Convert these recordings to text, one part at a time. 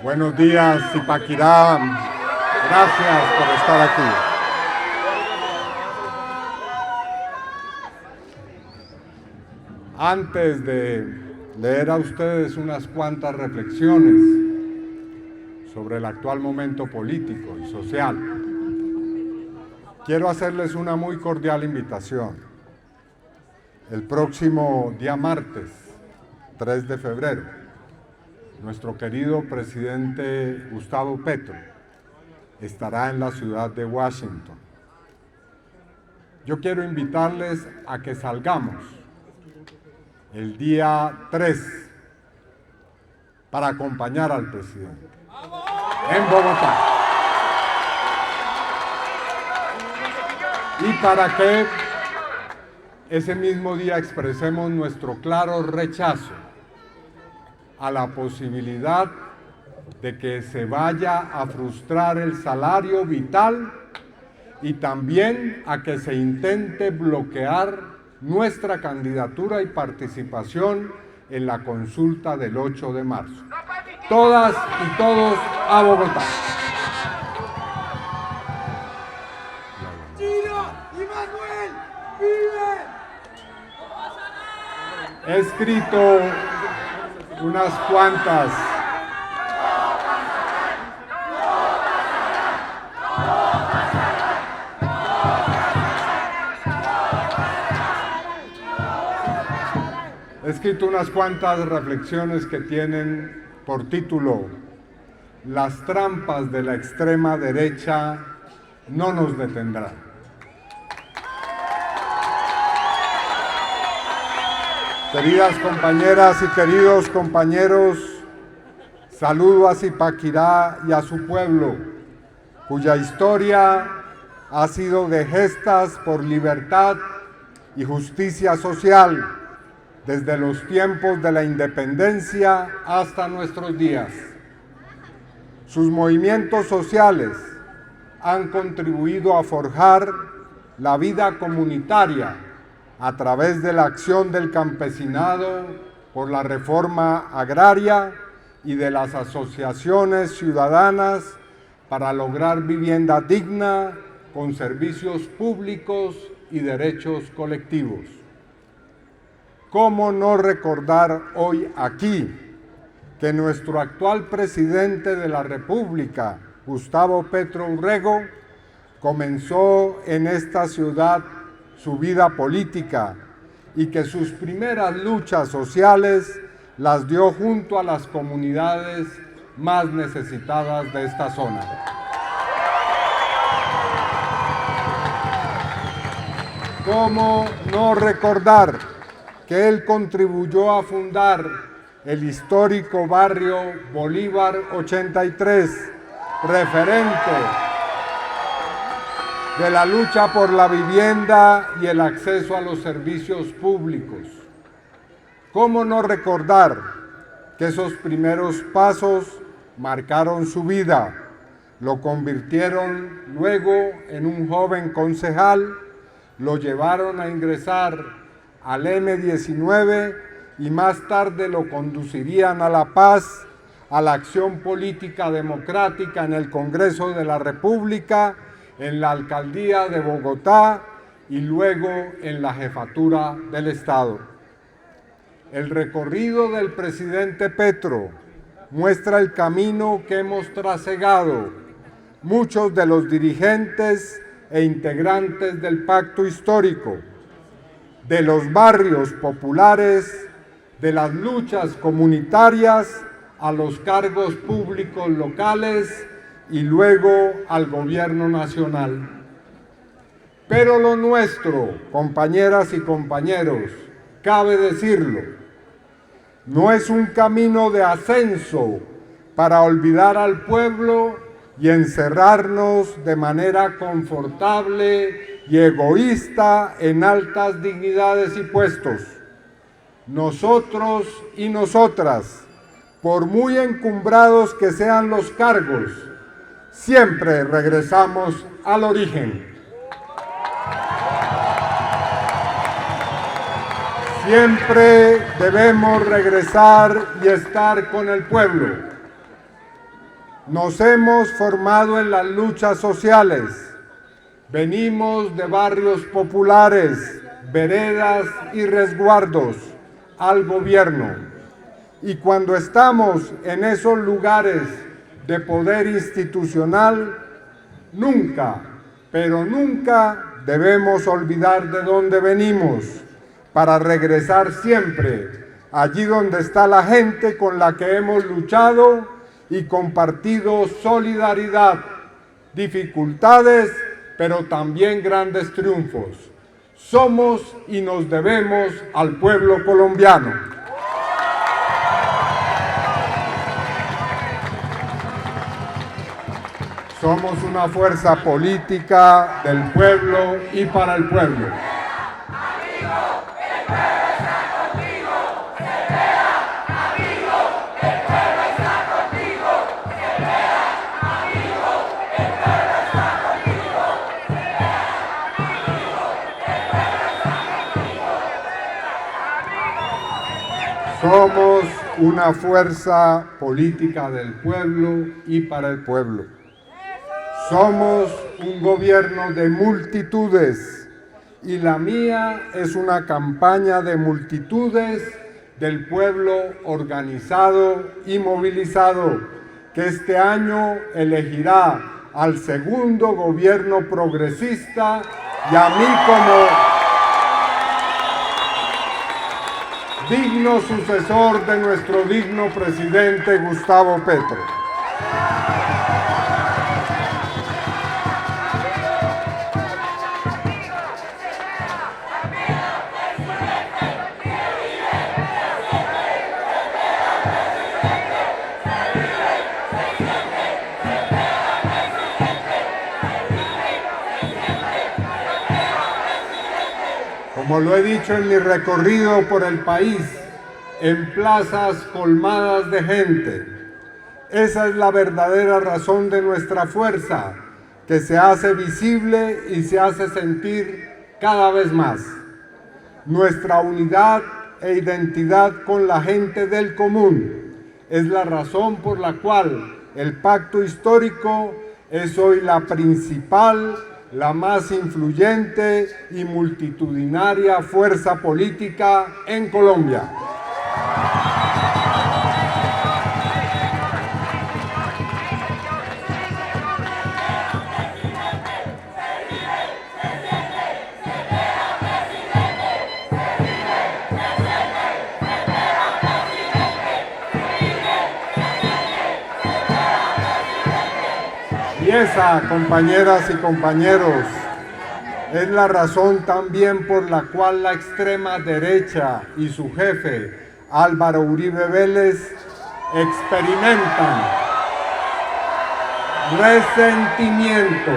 Buenos días, Zipaquirá. Gracias por estar aquí. Antes de leer a ustedes unas cuantas reflexiones sobre el actual momento político y social, quiero hacerles una muy cordial invitación. El próximo día martes, 3 de febrero, nuestro querido presidente Gustavo Petro estará en la ciudad de Washington. Yo quiero invitarles a que salgamos el día 3 para acompañar al presidente en Bogotá. Y para que ese mismo día expresemos nuestro claro rechazo a la posibilidad de que se vaya a frustrar el salario vital y también a que se intente bloquear nuestra candidatura y participación en la consulta del 8 de marzo. Todas y todos a Bogotá. ¡Chino y Manuel, vive! He escrito unas cuantas reflexiones que tienen por título "Las trampas de la extrema derecha no nos detendrán". Queridas compañeras y queridos compañeros, saludo a Zipaquirá y a su pueblo, cuya historia ha sido de gestas por libertad y justicia social desde los tiempos de la independencia hasta nuestros días. Sus movimientos sociales han contribuido a forjar la vida comunitaria a través de la acción del campesinado por la reforma agraria y de las asociaciones ciudadanas para lograr vivienda digna con servicios públicos y derechos colectivos. ¿Cómo no recordar hoy aquí que nuestro actual presidente de la República, Gustavo Petro Urrego, comenzó en esta ciudad su vida política y que sus primeras luchas sociales las dio junto a las comunidades más necesitadas de esta zona? ¿Cómo no recordar que él contribuyó a fundar el histórico barrio Bolívar 83, referente de la lucha por la vivienda y el acceso a los servicios públicos? ¿Cómo no recordar que esos primeros pasos marcaron su vida, lo convirtieron luego en un joven concejal, lo llevaron a ingresar al M19 y más tarde lo conducirían a la paz, a la acción política democrática en el Congreso de la República, en la Alcaldía de Bogotá y luego en la Jefatura del Estado? El recorrido del presidente Petro muestra el camino que hemos trasegado muchos de los dirigentes e integrantes del pacto histórico, de los barrios populares, de las luchas comunitarias, a los cargos públicos locales y luego al gobierno nacional. Pero lo nuestro, compañeras y compañeros, cabe decirlo, no es un camino de ascenso para olvidar al pueblo y encerrarnos de manera confortable y egoísta en altas dignidades y puestos. Nosotros y nosotras, por muy encumbrados que sean los cargos, siempre regresamos al origen. Siempre debemos regresar y estar con el pueblo. Nos hemos formado en las luchas sociales. Venimos de barrios populares, veredas y resguardos al gobierno. Y cuando estamos en esos lugares de poder institucional, nunca, pero nunca debemos olvidar de dónde venimos para regresar siempre allí donde está la gente con la que hemos luchado y compartido solidaridad, dificultades, pero también grandes triunfos. Somos y nos debemos al pueblo colombiano. Somos una fuerza política del pueblo y para el pueblo. Somos una fuerza política del pueblo y para el pueblo. Somos un gobierno de multitudes y la mía es una campaña de multitudes del pueblo organizado y movilizado que este año elegirá al segundo gobierno progresista y a mí como digno sucesor de nuestro digno presidente Gustavo Petro. Como lo he dicho en mi recorrido por el país, en plazas colmadas de gente, esa es la verdadera razón de nuestra fuerza, que se hace visible y se hace sentir cada vez más. Nuestra unidad e identidad con la gente del común es la razón por la cual el pacto histórico es hoy la principal, la más influyente y multitudinaria fuerza política en Colombia. Y esa, compañeras y compañeros, es la razón también por la cual la extrema derecha y su jefe, Álvaro Uribe Vélez, experimentan resentimiento,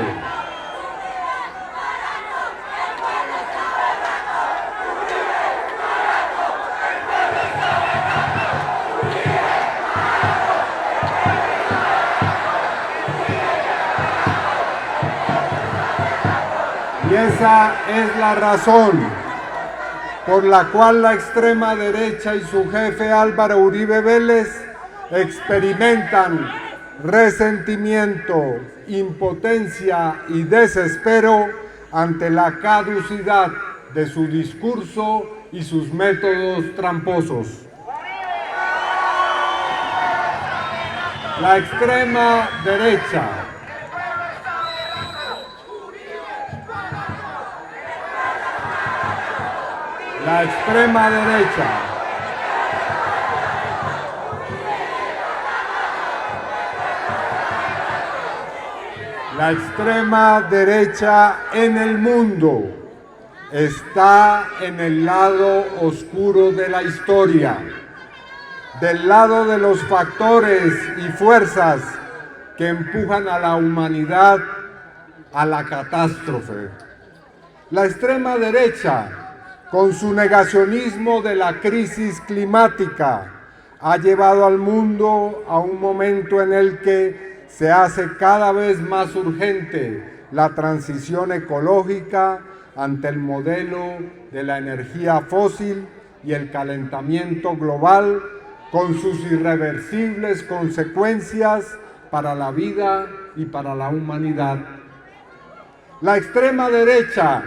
y esa es la razón por la cual la extrema derecha y su jefe Álvaro Uribe Vélez experimentan resentimiento, impotencia y desespero ante la caducidad de su discurso y sus métodos tramposos. La extrema derecha La extrema derecha en el mundo está en el lado oscuro de la historia, del lado de los factores y fuerzas que empujan a la humanidad a la catástrofe. La extrema derecha, con su negacionismo de la crisis climática, ha llevado al mundo a un momento en el que se hace cada vez más urgente la transición ecológica ante el modelo de la energía fósil y el calentamiento global, con sus irreversibles consecuencias para la vida y para la humanidad. La extrema derecha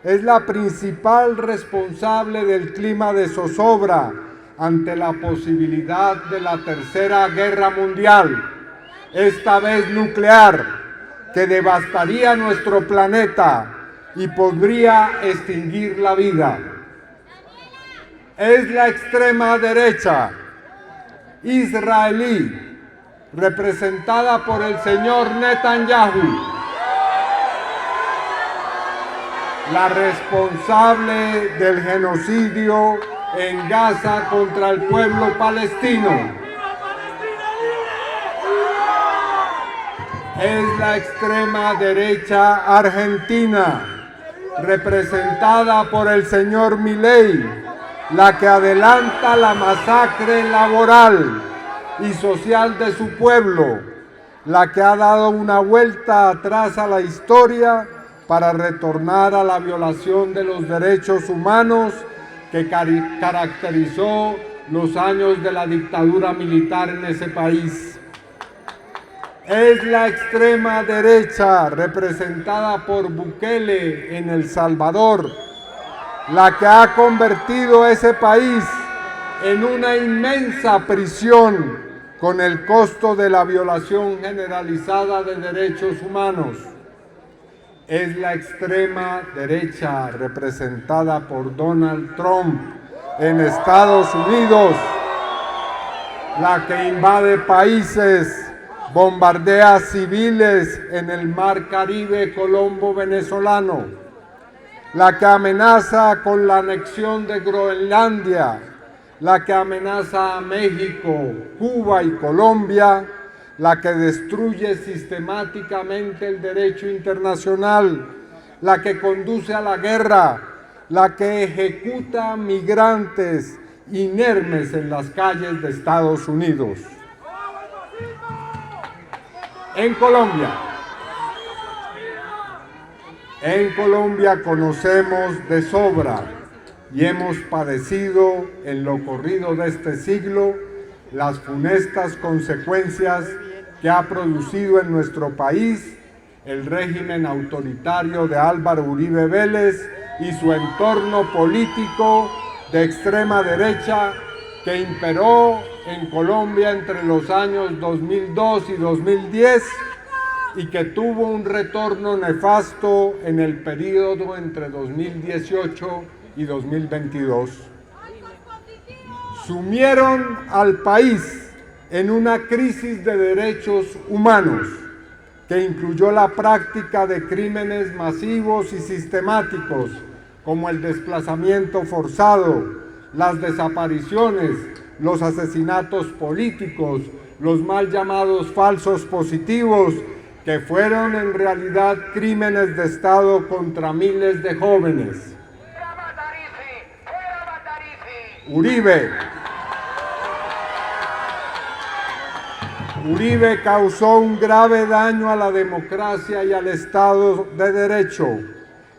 es la principal responsable del clima de zozobra ante la posibilidad de la Tercera Guerra Mundial, esta vez nuclear, que devastaría nuestro planeta y podría extinguir la vida. Es la extrema derecha israelí, representada por el señor Netanyahu, la responsable del genocidio en Gaza contra el pueblo palestino. Es la extrema derecha argentina, representada por el señor Milei, la que adelanta la masacre laboral y social de su pueblo, la que ha dado una vuelta atrás a la historia para retornar a la violación de los derechos humanos que caracterizó los años de la dictadura militar en ese país. Es la extrema derecha representada por Bukele en El Salvador, la que ha convertido ese país en una inmensa prisión con el costo de la violación generalizada de derechos humanos. Es la extrema derecha representada por Donald Trump en Estados Unidos, la que invade países, bombardea civiles en el mar Caribe colombo-venezolano, la que amenaza con la anexión de Groenlandia, la que amenaza a México, Cuba y Colombia, la que destruye sistemáticamente el derecho internacional, la que conduce a la guerra, la que ejecuta migrantes inermes en las calles de Estados Unidos. En Colombia conocemos de sobra y hemos padecido en lo corrido de este siglo las funestas consecuencias que ha producido en nuestro país el régimen autoritario de Álvaro Uribe Vélez y su entorno político de extrema derecha que imperó en Colombia entre los años 2002 y 2010 y que tuvo un retorno nefasto en el periodo entre 2018 y 2022. Sumieron al país en una crisis de derechos humanos que incluyó la práctica de crímenes masivos y sistemáticos como el desplazamiento forzado, las desapariciones, los asesinatos políticos, los mal llamados falsos positivos, que fueron en realidad crímenes de Estado contra miles de jóvenes. Uribe causó un grave daño a la democracia y al Estado de Derecho,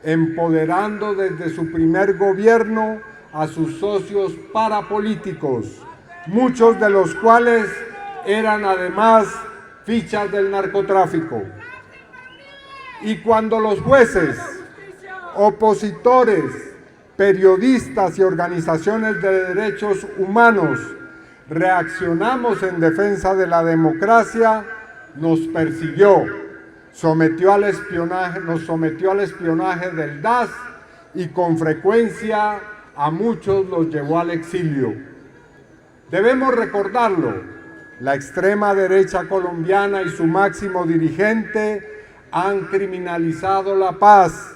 empoderando desde su primer gobierno a sus socios parapolíticos, muchos de los cuales eran además fichas del narcotráfico. Y cuando los jueces, opositores, periodistas y organizaciones de derechos humanos reaccionamos en defensa de la democracia, nos persiguió, nos sometió al espionaje del DAS y con frecuencia a muchos los llevó al exilio. Debemos recordarlo, la extrema derecha colombiana y su máximo dirigente han criminalizado la paz,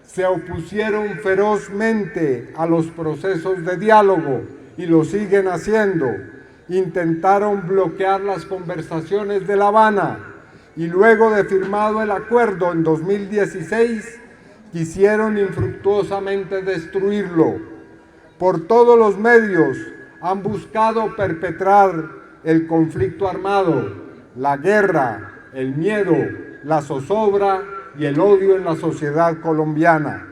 se opusieron ferozmente a los procesos de diálogo y lo siguen haciendo. Intentaron bloquear las conversaciones de La Habana y luego de firmado el acuerdo en 2016, quisieron infructuosamente destruirlo. Por todos los medios han buscado perpetrar el conflicto armado, la guerra, el miedo, la zozobra y el odio en la sociedad colombiana.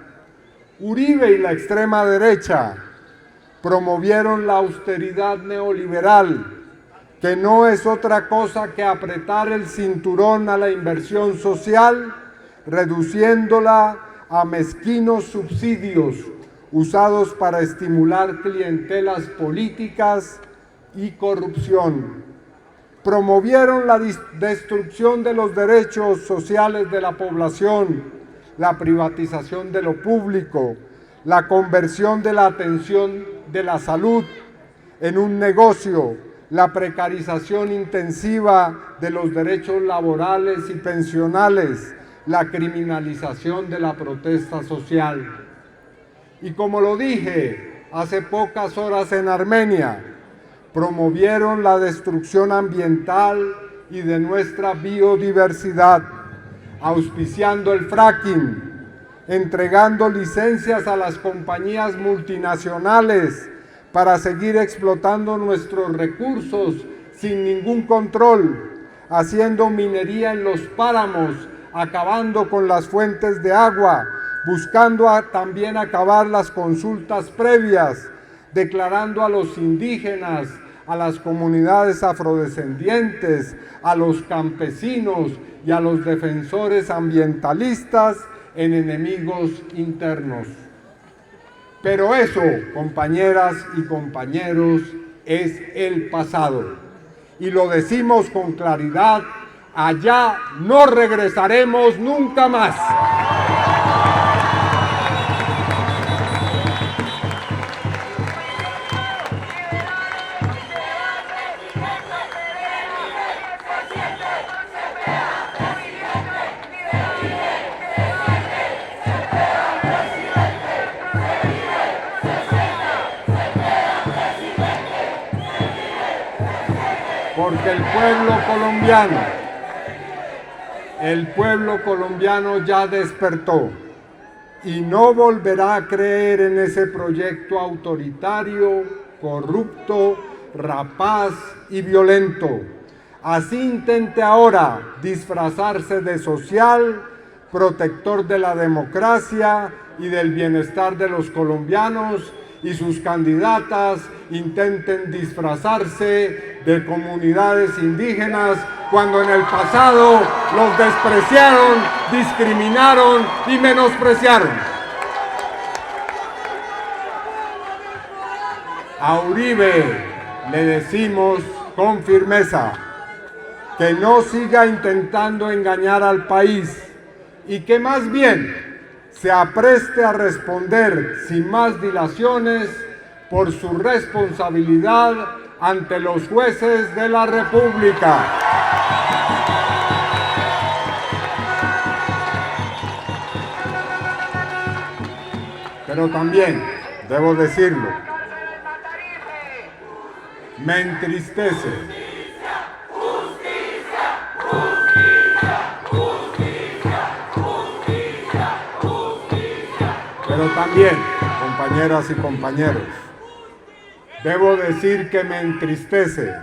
Uribe y la extrema derecha promovieron la austeridad neoliberal que no es otra cosa que apretar el cinturón a la inversión social, reduciéndola a mezquinos subsidios usados para estimular clientelas políticas y corrupción. Promovieron la destrucción de los derechos sociales de la población, la privatización de lo público, la conversión de la atención de la salud en un negocio, la precarización intensiva de los derechos laborales y pensionales, la criminalización de la protesta social. Y como lo dije hace pocas horas en Armenia, promovieron la destrucción ambiental y de nuestra biodiversidad, auspiciando el fracking, entregando licencias a las compañías multinacionales para seguir explotando nuestros recursos sin ningún control, haciendo minería en los páramos, acabando con las fuentes de agua, buscando también acabar las consultas previas, declarando a los indígenas, a las comunidades afrodescendientes, a los campesinos y a los defensores ambientalistas en enemigos internos. Pero eso, compañeras y compañeros, es el pasado. Y lo decimos con claridad, allá no regresaremos nunca más. Porque el pueblo colombiano ya despertó y no volverá a creer en ese proyecto autoritario, corrupto, rapaz y violento. Así intente ahora disfrazarse de social, protector de la democracia y del bienestar de los colombianos, y sus candidatas intenten disfrazarse de comunidades indígenas cuando en el pasado los despreciaron, discriminaron y menospreciaron. A Uribe le decimos con firmeza que no siga intentando engañar al país y que más bien se apreste a responder sin más dilaciones por su responsabilidad ante los jueces de la República. Pero también, debo decirlo, me entristece pero también, compañeras y compañeros, debo decir que me entristece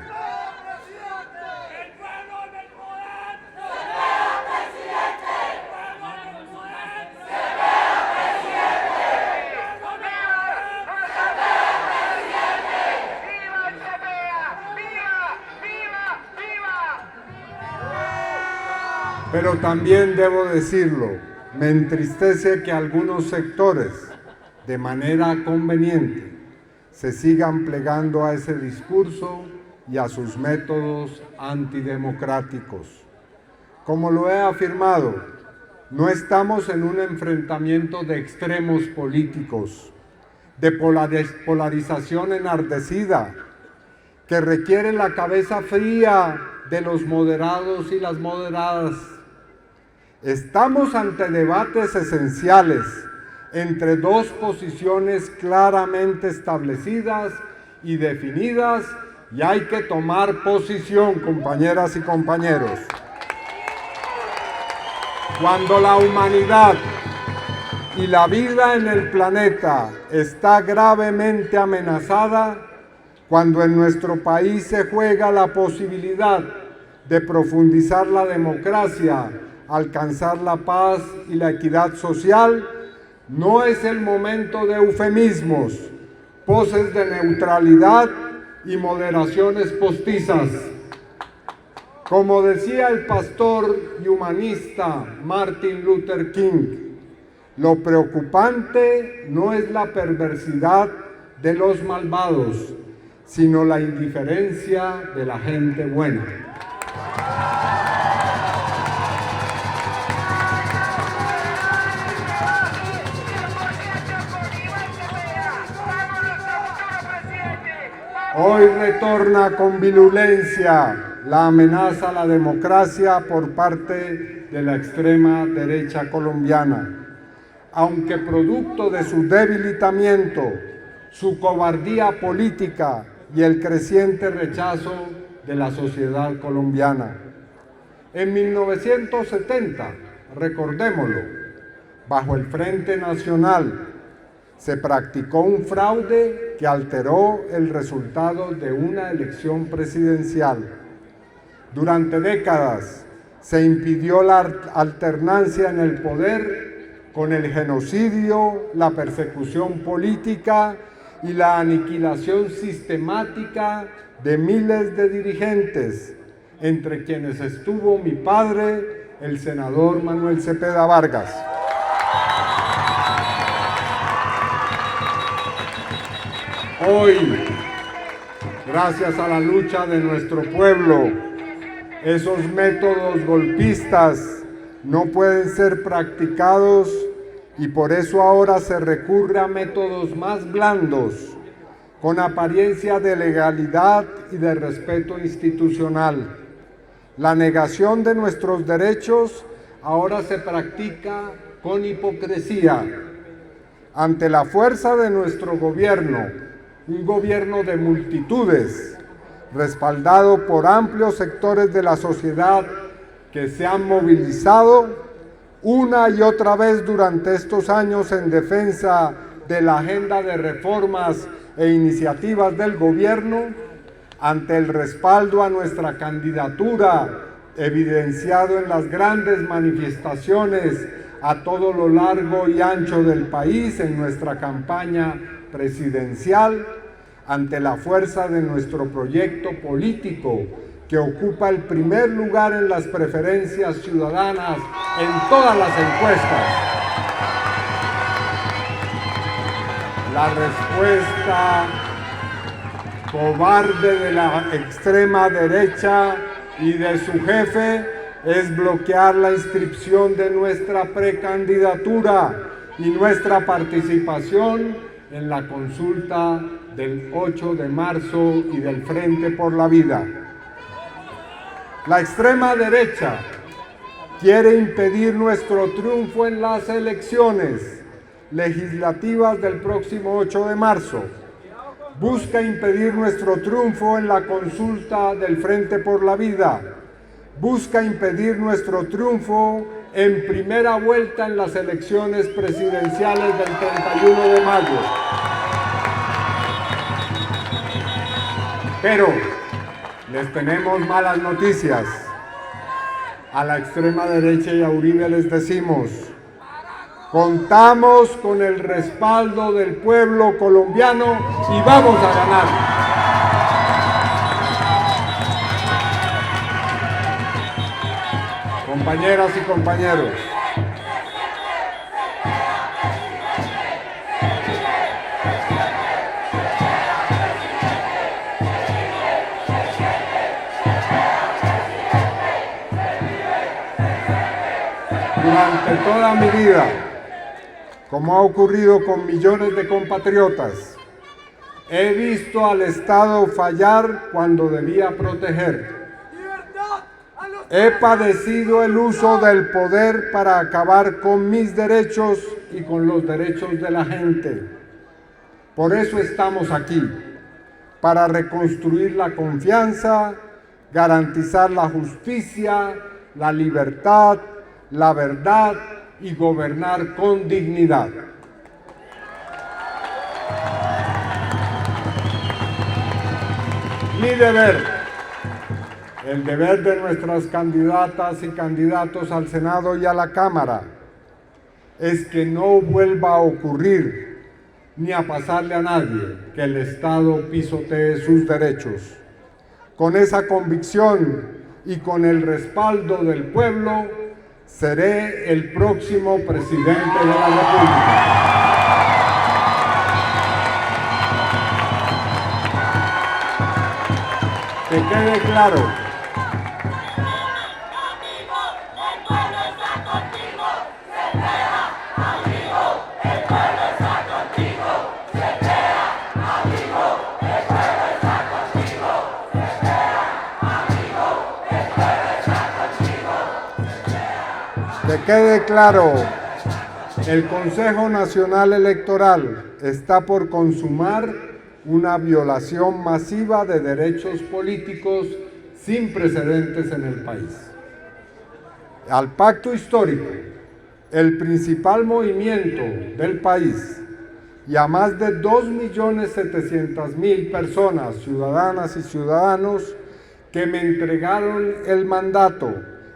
pero también debo decirlo, me entristece que algunos sectores, de manera conveniente, se sigan plegando a ese discurso y a sus métodos antidemocráticos. Como lo he afirmado, no estamos en un enfrentamiento de extremos políticos, de polarización enardecida, que requiere la cabeza fría de los moderados y las moderadas. Estamos ante debates esenciales entre dos posiciones claramente establecidas y definidas, y hay que tomar posición, compañeras y compañeros. Cuando la humanidad y la vida en el planeta está gravemente amenazada, cuando en nuestro país se juega la posibilidad de profundizar la democracia, alcanzar la paz y la equidad social, no es el momento de eufemismos, poses de neutralidad y moderaciones postizas. Como decía el pastor y humanista Martin Luther King, lo preocupante no es la perversidad de los malvados, sino la indiferencia de la gente buena. Hoy retorna con virulencia la amenaza a la democracia por parte de la extrema derecha colombiana, aunque producto de su debilitamiento, su cobardía política y el creciente rechazo de la sociedad colombiana. En 1970, recordémoslo, bajo el Frente Nacional, se practicó un fraude que alteró el resultado de una elección presidencial. Durante décadas se impidió la alternancia en el poder con el genocidio, la persecución política y la aniquilación sistemática de miles de dirigentes, entre quienes estuvo mi padre, el senador Manuel Cepeda Vargas. Hoy, gracias a la lucha de nuestro pueblo, esos métodos golpistas no pueden ser practicados y por eso ahora se recurre a métodos más blandos, con apariencia de legalidad y de respeto institucional. La negación de nuestros derechos ahora se practica con hipocresía. Ante la fuerza de nuestro gobierno, un gobierno de multitudes, respaldado por amplios sectores de la sociedad que se han movilizado una y otra vez durante estos años en defensa de la agenda de reformas e iniciativas del gobierno, ante el respaldo a nuestra candidatura, evidenciado en las grandes manifestaciones a todo lo largo y ancho del país en nuestra campaña presidencial, ante la fuerza de nuestro proyecto político que ocupa el primer lugar en las preferencias ciudadanas en todas las encuestas. La respuesta cobarde de la extrema derecha y de su jefe es bloquear la inscripción de nuestra precandidatura y nuestra participación en la consulta del 8 de marzo y del Frente por la Vida. La extrema derecha quiere impedir nuestro triunfo en las elecciones legislativas del próximo 8 de marzo. Busca impedir nuestro triunfo en la consulta del Frente por la Vida. Busca impedir nuestro triunfo en primera vuelta en las elecciones presidenciales del 31 de mayo. Pero les tenemos malas noticias. A la extrema derecha y a Uribe les decimos: contamos con el respaldo del pueblo colombiano y vamos a ganar. Compañeras y compañeros, durante toda mi vida, como ha ocurrido con millones de compatriotas, he visto al Estado fallar cuando debía proteger. He padecido el uso del poder para acabar con mis derechos y con los derechos de la gente. Por eso estamos aquí, para reconstruir la confianza, garantizar la justicia, la libertad, la verdad y gobernar con dignidad. Mi deber, el deber de nuestras candidatas y candidatos al Senado y a la Cámara, es que no vuelva a ocurrir ni a pasarle a nadie que el Estado pisotee sus derechos. Con esa convicción y con el respaldo del pueblo seré el próximo presidente de la República. Que quede claro. Que quede claro, el Consejo Nacional Electoral está por consumar una violación masiva de derechos políticos sin precedentes en el país. Al pacto histórico, el principal movimiento del país, y a más de 2.700.000 personas, ciudadanas y ciudadanos, que me entregaron el mandato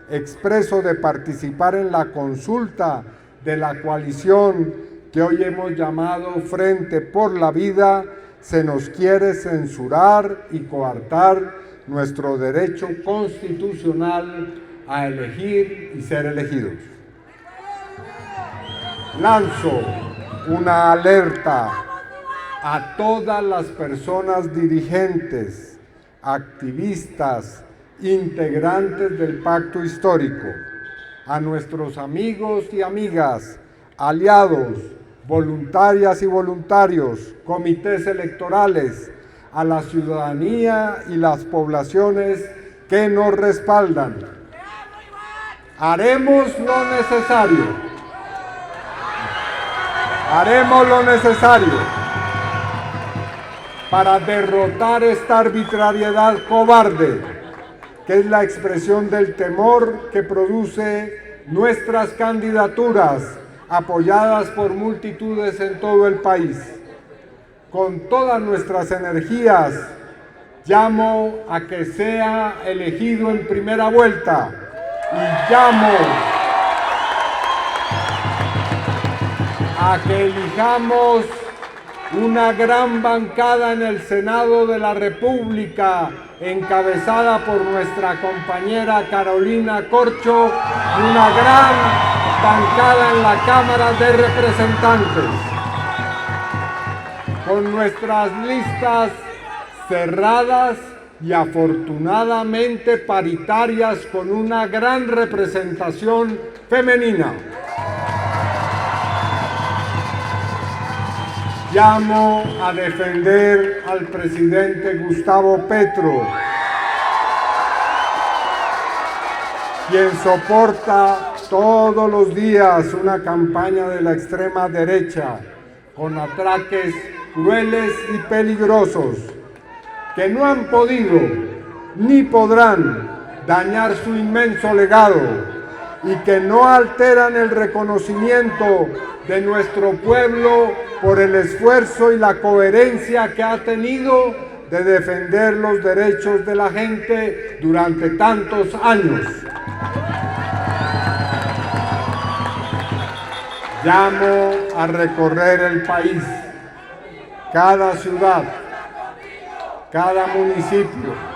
expreso de participar en la consulta de la coalición que hoy hemos llamado Frente por la Vida, se nos quiere censurar y coartar nuestro derecho constitucional a elegir y ser elegidos. Lanzo una alerta a todas las personas dirigentes, activistas, integrantes del pacto histórico, a nuestros amigos y amigas, aliados, voluntarias y voluntarios, comités electorales, a la ciudadanía y las poblaciones que nos respaldan. Haremos lo necesario para derrotar esta arbitrariedad cobarde, que es la expresión del temor que produce nuestras candidaturas, apoyadas por multitudes en todo el país. Con todas nuestras energías, llamo a que sea elegido en primera vuelta y llamo a que elijamos una gran bancada en el Senado de la República, encabezada por nuestra compañera Carolina Corcho, y una gran bancada en la Cámara de Representantes, con nuestras listas cerradas y afortunadamente paritarias, con una gran representación femenina. Llamo a defender al presidente Gustavo Petro, quien soporta todos los días una campaña de la extrema derecha con atraques crueles y peligrosos que no han podido ni podrán dañar su inmenso legado y que no alteran el reconocimiento de nuestro pueblo por el esfuerzo y la coherencia que ha tenido de defender los derechos de la gente durante tantos años. Llamo a recorrer el país, cada ciudad, cada municipio.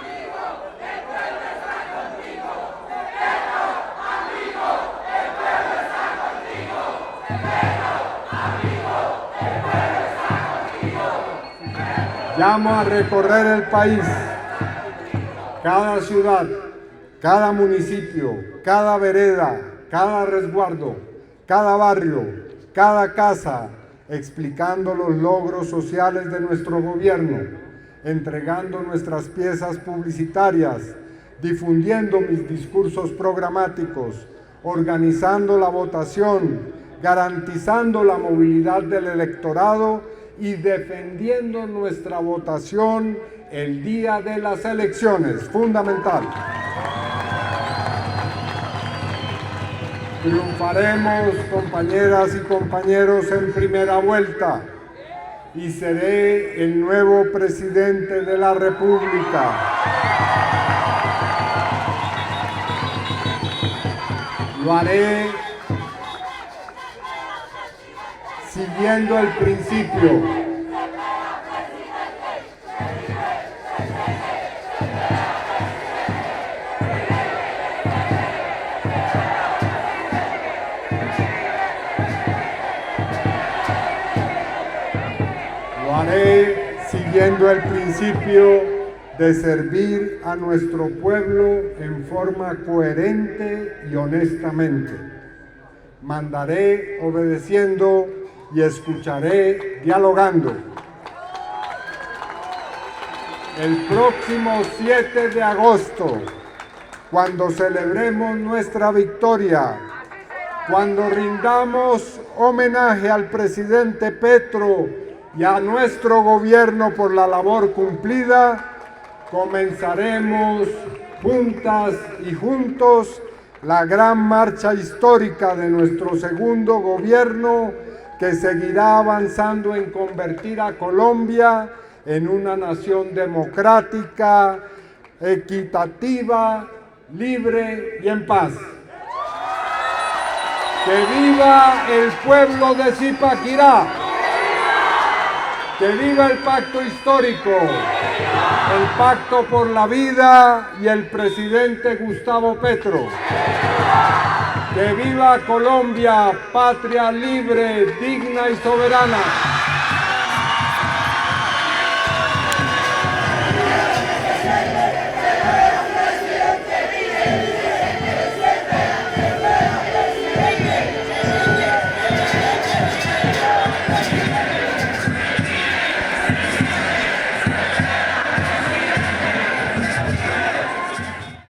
Llamo a recorrer el país, cada ciudad, cada municipio, cada vereda, cada resguardo, cada barrio, cada casa, explicando los logros sociales de nuestro gobierno, entregando nuestras piezas publicitarias, difundiendo mis discursos programáticos, organizando la votación, garantizando la movilidad del electorado y defendiendo nuestra votación el día de las elecciones, fundamental. Triunfaremos, compañeras y compañeros, en primera vuelta y seré el nuevo presidente de la República. Lo haré siguiendo el principio Haré siguiendo el principio de servir a nuestro pueblo en forma coherente y honestamente. Mandaré obedeciendo y escucharé dialogando. El próximo 7 de agosto, cuando celebremos nuestra victoria, cuando rindamos homenaje al presidente Petro y a nuestro gobierno por la labor cumplida, comenzaremos juntas y juntos la gran marcha histórica de nuestro segundo gobierno, que seguirá avanzando en convertir a Colombia en una nación democrática, equitativa, libre y en paz. ¡Que viva el pueblo de Zipaquirá! ¡Que viva el pacto histórico! El pacto por la vida y el presidente Gustavo Petro. ¡Que viva Colombia, patria libre, digna y soberana!